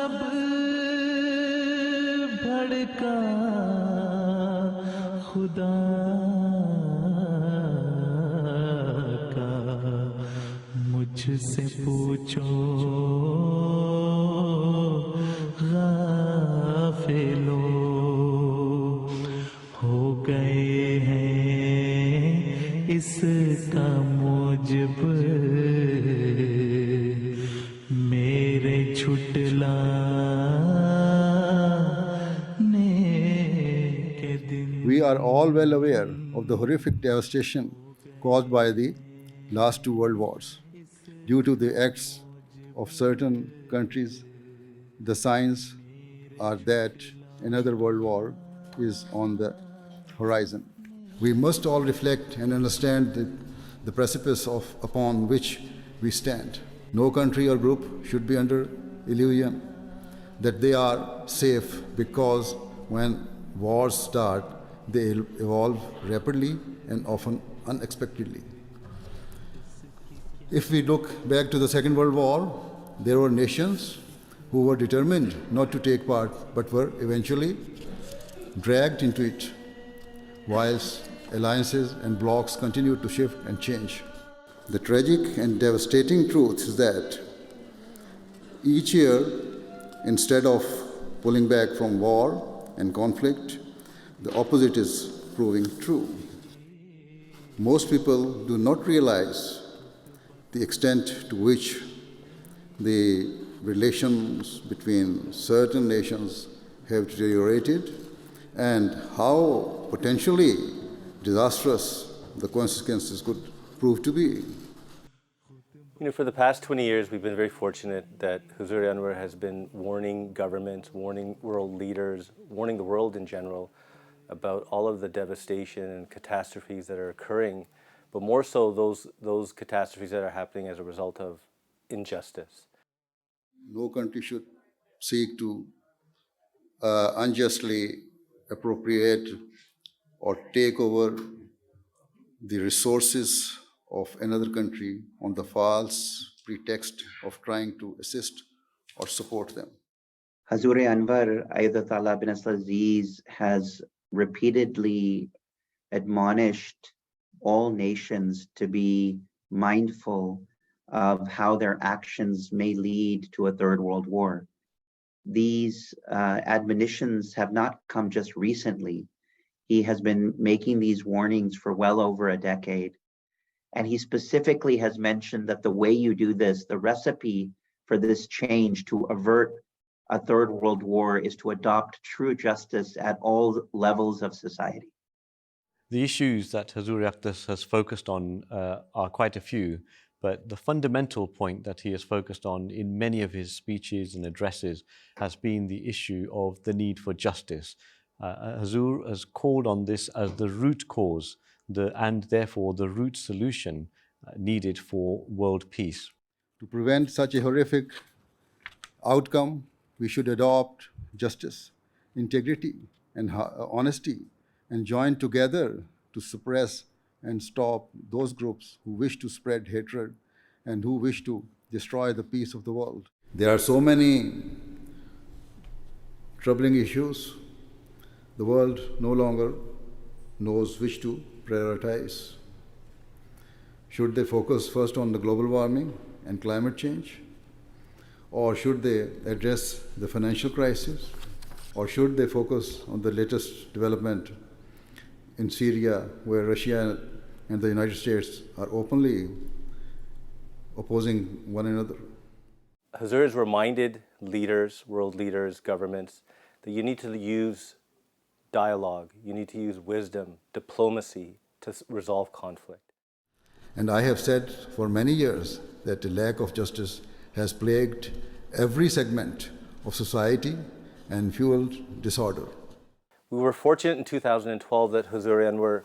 मजहब भड़का खुदा का मुझसे पूछो गाफिलो हो गए हैं इसका मूजिब मेरे छुटलाने के दिन. We are all well aware of the horrific devastation caused by the last two world wars. Due to the acts of certain countries, the signs are that another world war is on the horizon. We must all reflect and understand the precipice upon which we stand. No country or group should be under illusion that they are safe, because when wars start, they evolve rapidly and often unexpectedly. If we look back to the Second World War, there were nations who were determined not to take part but were eventually dragged into it, whilst alliances and blocs continued to shift and change. The tragic and devastating truth is that each year, instead of pulling back from war and conflict, the opposite is proving true. Most people do not realize the extent to which the relations between certain nations have deteriorated and how potentially disastrous the consequences could prove to be. For the past 20 years, we've been very fortunate that Hazrat Anwar has been warning governments, warning world leaders, warning the world in general about all of the devastation and catastrophes that are occurring, but more so those catastrophes that are happening as a result of injustice. No country should seek to unjustly appropriate or take over the resources of another country on the false pretext of trying to assist or support them. Hazrat Anwar Ayatollah bin Aziz has repeatedly admonished all nations to be mindful of how their actions may lead to a third world war. These admonitions have not come just recently. He has been making these warnings for well over a decade. And he specifically has mentioned that the way you do this, the recipe for this change to avert a third world war, is to adopt true justice at all levels of society. The issues that Hazur Yaqtas has focused on are quite a few, but the fundamental point that he has focused on in many of his speeches and addresses has been the issue of the need for justice. Hazur has called on this as the root cause and therefore the root solution needed for world peace. To prevent such a horrific outcome, we should adopt justice, integrity, and honesty, and join together to suppress and stop those groups who wish to spread hatred and who wish to destroy the peace of the world. There are so many troubling issues. The world no longer knows which to prioritize. Should they focus first on the global warming and climate change? Or should they address the financial crisis? Or should they focus on the latest development in Syria, where Russia and the United States are openly opposing one another? Hazur has reminded leaders, world leaders, governments, that you need to use dialogue, you need to use wisdom, diplomacy to resolve conflict. And I have said for many years that the lack of justice has plagued every segment of society and fueled disorder. We were fortunate in 2012 that Hazrat Anwar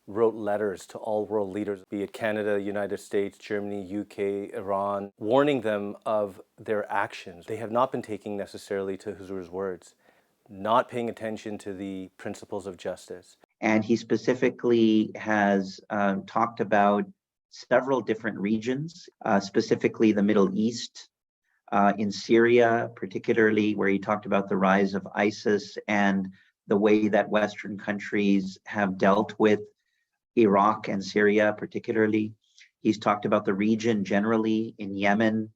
wrote letters to all world leaders, be it Canada, United States, Germany, UK, Iran, warning them of their actions. They have not been taking necessarily to Hazur's words, not paying attention to the principles of justice. And he specifically has talked about several different regions, specifically the Middle East, in Syria, particularly where he talked about the rise of ISIS and the way that Western countries have dealt with Iraq and Syria, particularly. He's talked about the region generally in Yemen.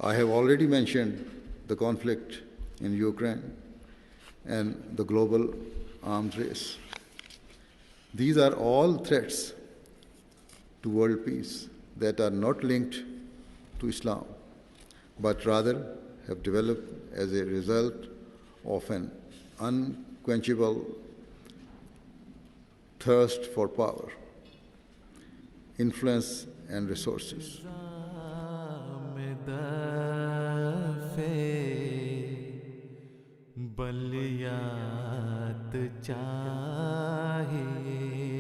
I have already mentioned the conflict in Ukraine and the global arms race. These are all threats to world peace that are not linked to Islam, but rather have developed as a result of an unquenchable thirst for power, influence, and resources.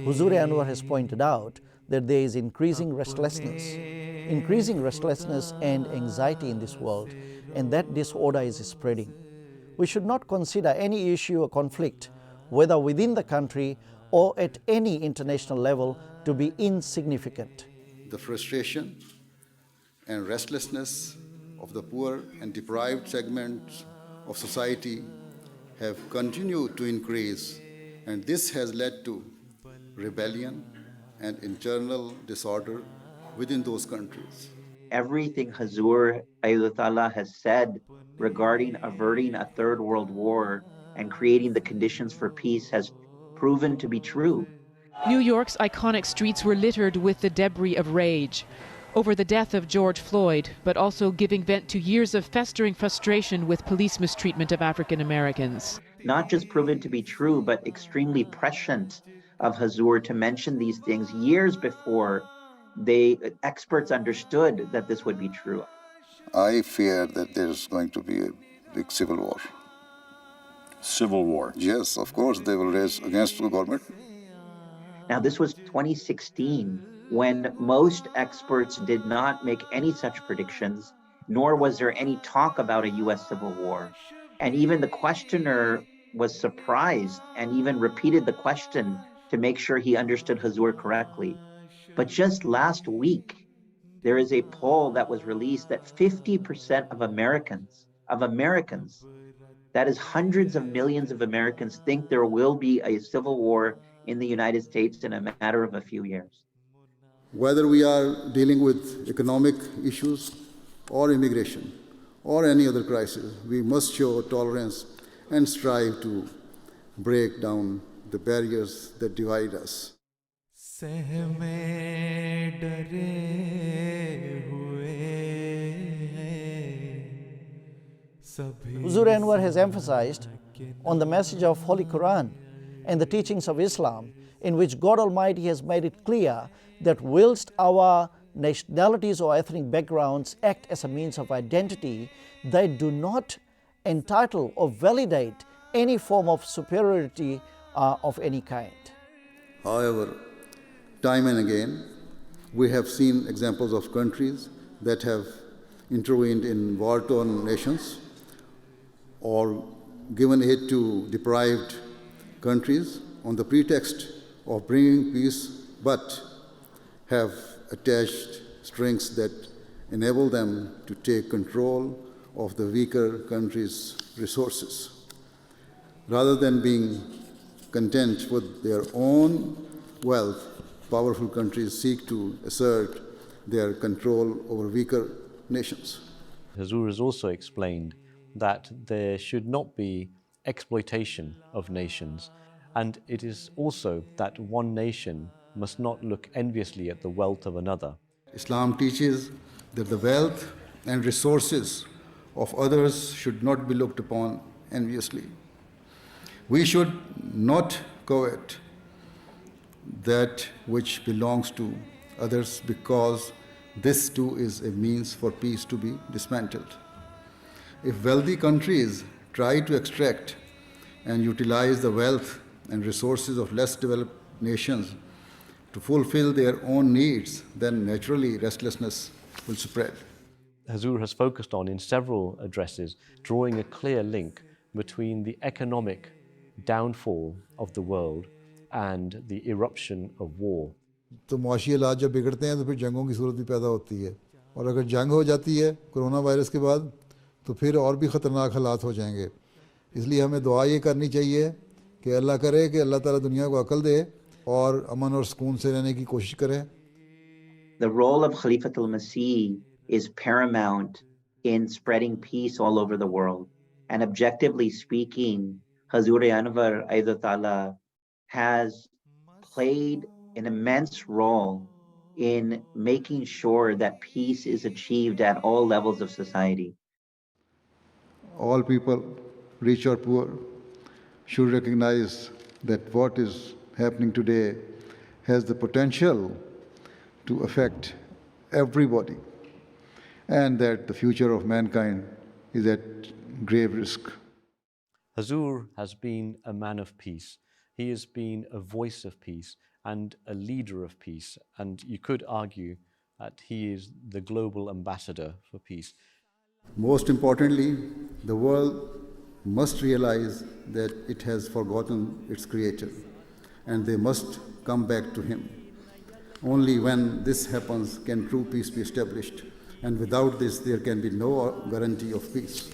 Huzur Anwar has pointed out that there is increasing restlessness and anxiety in this world, and that disorder is spreading. We should not consider any issue or conflict, whether within the country or at any international level, to be insignificant. The frustration and restlessness of the poor and deprived segments of society have continued to increase, and this has led to rebellion and internal disorder within those countries. Everything Hazur Ayatollah has said regarding averting a third world war and creating the conditions for peace has proven to be true. New York's iconic streets were littered with the debris of rage over the death of George Floyd, but also giving vent to years of festering frustration with police mistreatment of African Americans. Not just proven to be true, but extremely prescient of Hazur to mention these things years before experts understood that this would be true. I fear that there's going to be a big civil war. Civil war? Yes, of course, they will raise against the government. Now, this was 2016, when most experts did not make any such predictions, nor was there any talk about a US civil war. And even the questioner was surprised and even repeated the question to make sure he understood Hazur correctly. But just last week, there is a poll that was released that 50% of Americans, that is hundreds of millions of Americans, think there will be a civil war in the United States in a matter of a few years. Whether we are dealing with economic issues or immigration or any other crisis, we must show tolerance and strive to break down the barriers that divide us. Huzur Anwar has emphasized on the message of Holy Quran and the teachings of Islam, in which God Almighty has made it clear that whilst our nationalities or ethnic backgrounds act as a means of identity, they do not entitle or validate any form of superiority of any kind. However, time and again, we have seen examples of countries that have intervened in war-torn nations or given aid to deprived countries on the pretext of bringing peace, but have attached strings that enable them to take control of the weaker country's resources. Rather than being content with their own wealth, powerful countries seek to assert their control over weaker nations. Hazur has also explained that there should not be exploitation of nations, and it is also that one nation must not look enviously at the wealth of another. Islam teaches that the wealth and resources of others should not be looked upon enviously. We should not covet that which belongs to others, because this too is a means for peace to be dismantled. If wealthy countries try to extract and utilize the wealth and resources of less developed nations to fulfill their own needs, then naturally restlessness will spread. Hazur has focused on in several addresses drawing a clear link between the economic downfall of the world and the eruption of war. तो मुआशी हालात जब बिगड़ते हैं तो फिर जंगों की सूरत भी पैदा होती है और अगर जंग हो जाती है कोरोना वायरस के बाद तो फिर और भी ख़तरनाक हालात हो जाएंगे। इसलिए हमें दुआ ये करनी चाहिए कि अल्लाह करे कि अल्लाह ताला दुनिया को अकल दे और अमन और सुकून से रहने की कोशिश करें। The role of Khalifatul Masih is paramount in spreading peace all over the world. And objectively speaking, Hazur Anwar Aidatullah has played an immense role in making sure that peace is achieved at all levels of society. All people, rich or poor, should recognize that what is happening today has the potential to affect everybody, and that the future of mankind is at grave risk. Hazur has been a man of peace. He has been a voice of peace and a leader of peace. And you could argue that he is the global ambassador for peace. Most importantly, the world must realize that it has forgotten its creator, and they must come back to him. Only when this happens can true peace be established, and without this there can be no guarantee of peace.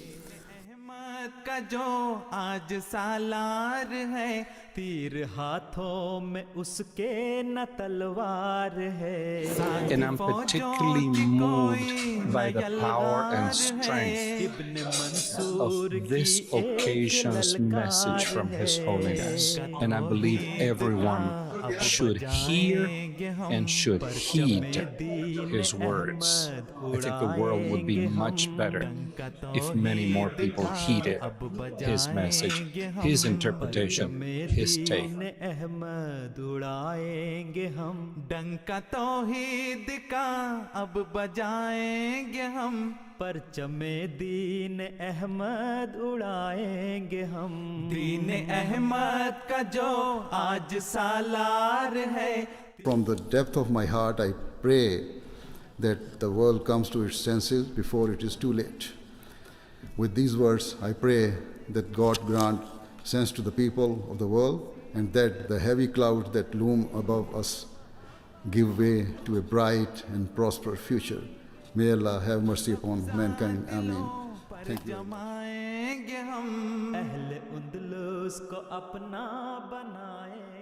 का जो आज सालार है तीर हाथों में उसके न तलवार है। And I'm particularly moved by the power and strength of this occasion's message from His Holiness. And I believe everyone should hear and should heed His words. I think the world would be much better if many more people heeded His message, His interpretation, His take. Ahmad उड़ाएंगे हम डंका तौहीद का अब बजाएंगे हम परचमे दीन अहमद उड़ाएंगे हम दीन अहमद का जो आज सालार है। From the depth of my heart, I pray that the world comes to its senses before it is too late. With these words, I pray that God grant sense to the people of the world, and that the heavy clouds that loom above us give way to a bright and prosperous future. May Allah have mercy upon mankind. Ameen. Thank you. जमाएंगे हम अहले उंदलुस को अपना बनाए